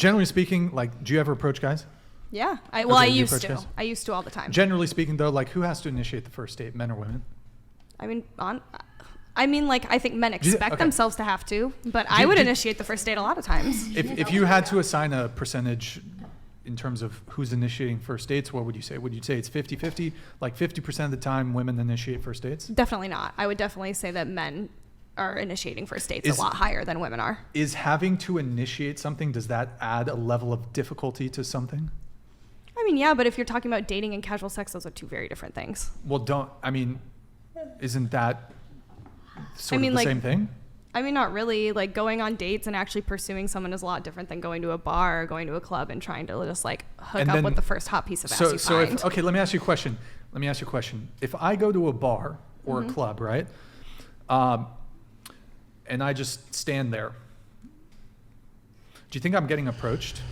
Generally speaking, like, do you ever approach guys? Yeah. I used to. Guys? I used to all the time. Generally speaking, though, like, who has to initiate the first date, men or women? I mean, like, I think men expect themselves to have to, but I would initiate the first date a lot of times. If you had to assign a percentage in terms of who's initiating first dates, what would you say? Would you say it's 50-50? Like 50% of the time women initiate first dates? Definitely not. I would definitely say that men are initiating first dates a lot higher than women are. Is having to initiate something, does that add a level of difficulty to something? I mean, yeah, but if you're talking about dating and casual sex, those are two very different things. Well, isn't that sort of the same thing? I mean, not really. Like, going on dates and actually pursuing someone is a lot different than going to a bar or going to a club and trying to just like hook up with the first hot piece of ass you find. Okay, let me ask you a question. If I go to a bar or a club, right, and I just stand there, do you think I'm getting approached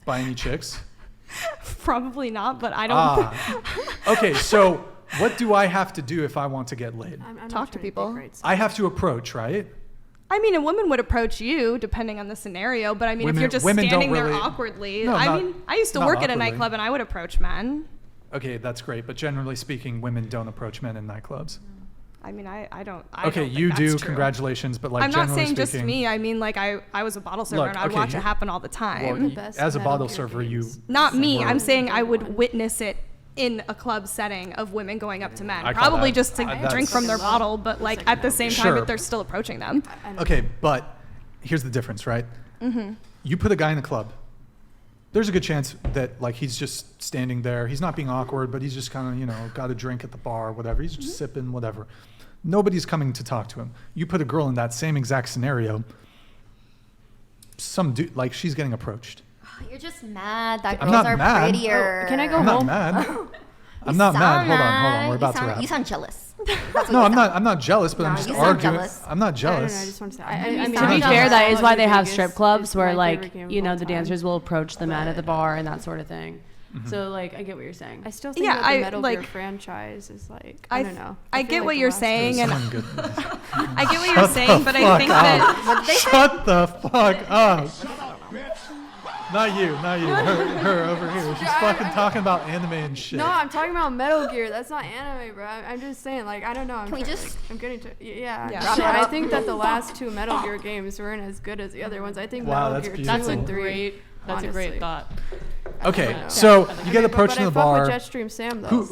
by any chicks? Probably not, but I don't. Okay, so what do I have to do if I want to get laid? I'm Talk to people. I have to approach, right? I mean, a woman would approach you depending on the scenario, but I mean, if you're just standing there awkwardly, I used to work at a nightclub and I would approach men. Okay, that's great, but generally speaking, women don't approach men in nightclubs. I mean, I don't. Okay, you do. Congratulations, but like, I'm not saying just me. I mean, like, I was a bottle server and I'd watch it happen all the time. Well, as a bottle server, you. Not me. I'm saying I would witness it in a club setting of women going up to men, probably just to drink from their bottle, but like at the same time, if they're still approaching them. Okay, but here's the difference, right? Mm-hmm. You put a guy in a club. There's a good chance that like he's just standing there. He's not being awkward, but he's just kind of, got a drink at the bar or whatever. He's just sipping, whatever. Nobody's coming to talk to him. You put a girl in that same exact scenario. Some dude, like, she's getting approached. You're just mad that girls are prettier. Can I go home? I'm not mad. I'm not mad. Hold on. We're about to wrap. You sound jealous. No, I'm not jealous, but I'm just arguing. I'm not jealous. I just want to say. I mean, to be fair, that is why they have strip clubs where, like, the dancers will approach the man at the bar and that sort of thing. Mm-hmm. So, like, I get what you're saying. I still think that the Metal Gear franchise is like, I don't know. I get what you're saying, and I get what you're saying, but I think that shut the fuck up. Not you. Her over here. She's fucking talking about anime and shit. No, I'm talking about Metal Gear. That's not anime, bro. I'm just saying, like, I don't know. Can we just? I'm getting to. Yeah. I think that the last two Metal Gear games weren't as good as the other ones. I think Metal Gear 2 and 3. That's a great thought. Okay, so you get approached in the bar. With Jetstream Sam, though.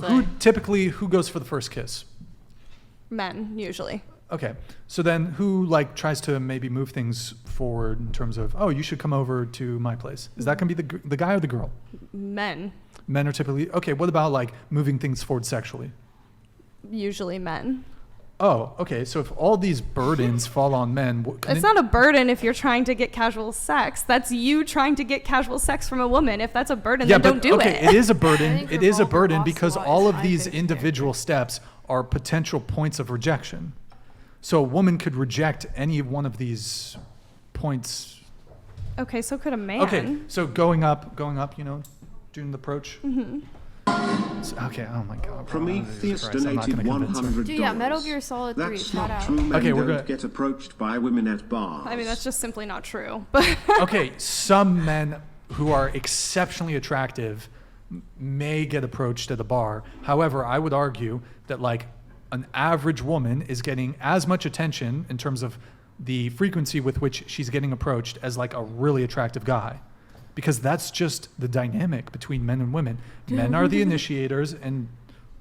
Who goes for the first kiss? Men, usually. Okay, so then who like tries to maybe move things forward in terms of, oh, you should come over to my place? Is that gonna be the guy or the girl? Men. Men are typically okay. What about like moving things forward sexually? Usually men. Oh, okay. So if all these burdens fall on men, it's not a burden if you're trying to get casual sex. That's you trying to get casual sex from a woman. If that's a burden, then don't do it. Okay, it is a burden. It is a burden because all of these individual steps are potential points of rejection. So a woman could reject any one of these points. Okay, so could a man. Okay, so going up, doing the approach. Mm-hmm. Okay, oh my God. Prometheus donated $100. Dude, yeah, Metal Gear Solid 3. That's shout not out. true. Men Okay, we're don't gonna get approached by women at bars. I mean, that's just simply not true. But okay, some men who are exceptionally attractive may get approached at a bar. However, I would argue that like an average woman is getting as much attention in terms of the frequency with which she's getting approached as like a really attractive guy. Because that's just the dynamic between men and women. Men are the initiators and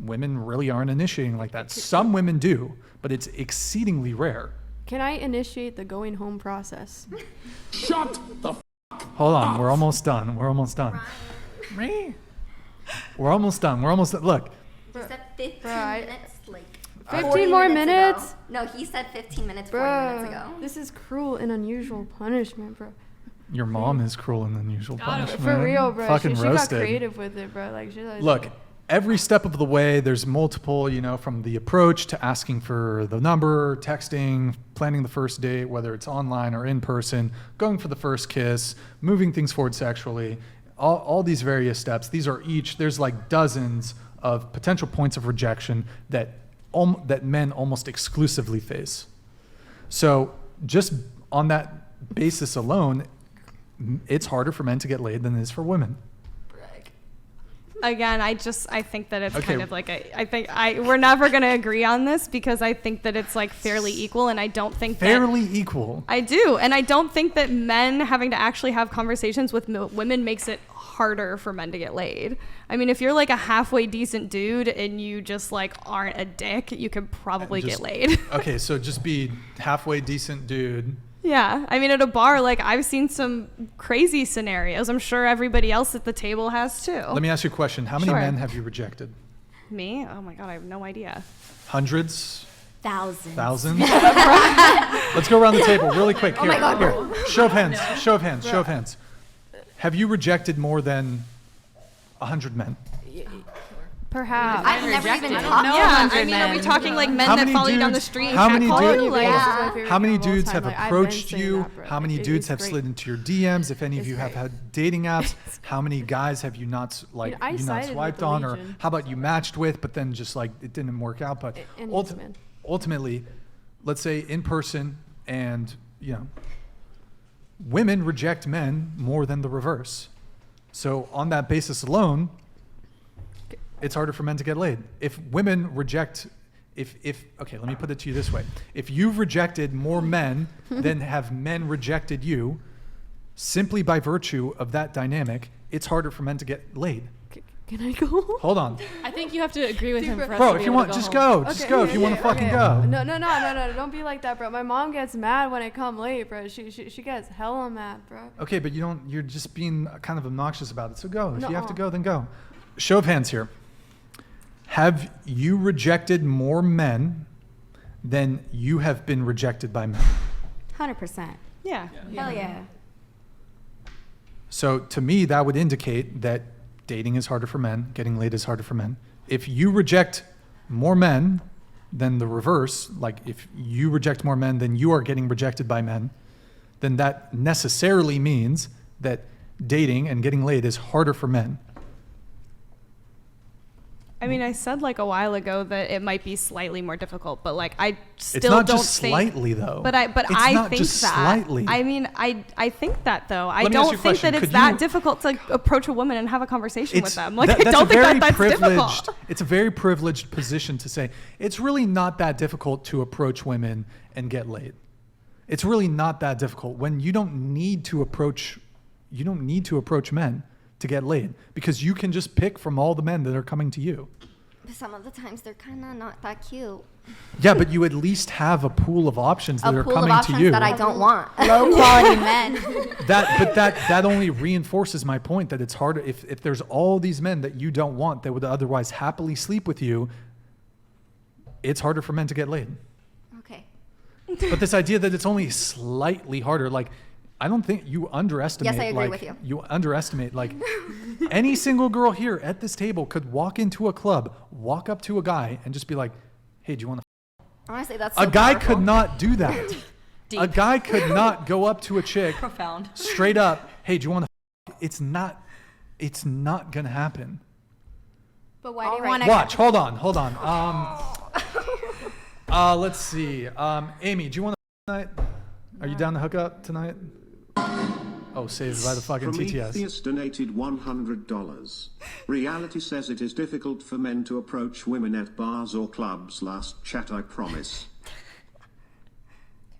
women really aren't initiating like that. Some women do, but it's exceedingly rare. Can I initiate the going home process? Shut the Hold on, we're almost done. We're almost done. Look. He said 15 minutes, like 15 more minutes? Ago. No, he said 15 minutes, 40 minutes ago. This is cruel and unusual punishment, bro. Your mom is cruel and unusual punishment. For real, bro. Fucking she roasted. got creative with it, bro. Like, look, every step of the way, there's multiple, from the approach to asking for the number, texting, planning the first date, whether it's online or in person, going for the first kiss, moving things forward sexually, all these various steps. These are there's like dozens of potential points of rejection that men almost exclusively face. So just on that basis alone, it's harder for men to get laid than it is for women. Again, I think that it's kind of like we're never going to agree on this because I think that it's like fairly equal, and I don't think fairly equal. I do, and I don't think that men having to actually have conversations with women makes it harder for men to get laid. I mean, if you're like a halfway decent dude and you just like aren't a dick, you can probably get laid. Okay, so just be halfway decent dude. Yeah, I mean, at a bar, like, I've seen some crazy scenarios. I'm sure everybody else at the table has too. Let me ask you a question. How many men have you rejected? Me? Oh my God, I have no idea. Hundreds? Thousands. Thousands? Let's go around the table really quick. Here, oh my God. Here. Show of hands. Show of hands. Show of hands. Have you rejected more than 100 men? Perhaps. I've never even talked. Yeah, I mean, are we talking like men that follow you down the street? How many How many dudes have approached you? How many dudes have slid into your DMs? If any of you have had dating apps, how many guys have you not swiped on, or how about you matched with, but then just like it didn't work out? But ultimately, let's say in person, and women reject men more than the reverse. So on that basis alone, it's harder for men to get laid. If women reject, okay, let me put it to you this way. If you've rejected more men than have men rejected you, simply by virtue of that dynamic, it's harder for men to get laid. Can I go? Hold on. I think you have to agree with him. Bro, if you want, just go. Just go if you want to fucking go. No. Don't be like that, bro. My mom gets mad when I come late, bro. She gets hella mad, bro. Okay, but you're just being kind of obnoxious about it. So go. If you have to go, then go. Show of hands here. Have you rejected more men than you have been rejected by men? 100%. Yeah. Hell yeah. So to me, that would indicate that dating is harder for men, getting laid is harder for men. If you reject more men than the reverse, like if you reject more men than you are getting rejected by men, then that necessarily means that dating and getting laid is harder for men. I mean, I said like a while ago that it might be slightly more difficult, but like I still it's not don't just think, slightly though. But I not think just that. Slightly. I mean, I think that though. I Let me ask don't you a think question. that it's Could that you- difficult to approach a woman and have a conversation with them. Like that's I don't think that's privileged. difficult. It's a very privileged position to say it's really not that difficult to approach women and get laid. It's really not that difficult when you don't need to approach men to get laid because you can just pick from all the men that are coming to you. Some of the times they're kind of not that cute. Yeah, but you at least have a pool of options that are coming to you. A pool of options that I don't want. Low quality men. That only reinforces my point that it's harder if there's all these men that you don't want that would otherwise happily sleep with you. It's harder for men to get laid. Okay. But this idea that it's only slightly harder, like I don't think you underestimate. Yes, I agree with you. You underestimate like any single girl here at this table could walk into a club, walk up to a guy, and just be like, "Hey, do you want to?" Honestly, that's so a guy powerful. could not do that. Deep. A guy could not go up to a chick, Profound. straight up. Hey, do you want to? It's not gonna happen. But why do you want to? Watch. Hold on. Let's see. Amy, do you want to tonight? Are you down to hook up tonight? Oh, saved by the fucking TTS. Prometheus donated $100. Reality says it is difficult for men to approach women at bars or clubs. Last chat, I promise.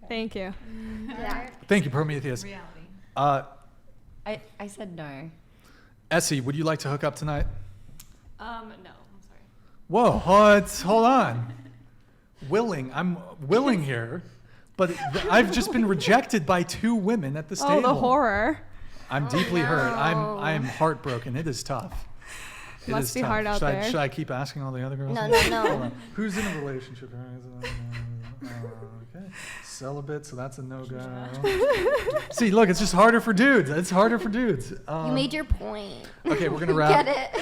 Thank you. Yeah. Thank you, Prometheus. I said no. Essie, would you like to hook up tonight? No, I'm sorry. Whoa, hold on. I'm willing here, but I've just been rejected by 2 women at this table. Oh, the horror. I'm deeply hurt. I am heartbroken. It is tough. It Must is be tough. hard out there. Should I keep asking all the other girls? No. Hold on. Who's in a relationship? Okay. Celibate, so that's a no-go. See, look, it's just harder for dudes. It's harder for dudes. You made your point. Okay, we're gonna wrap. Get it?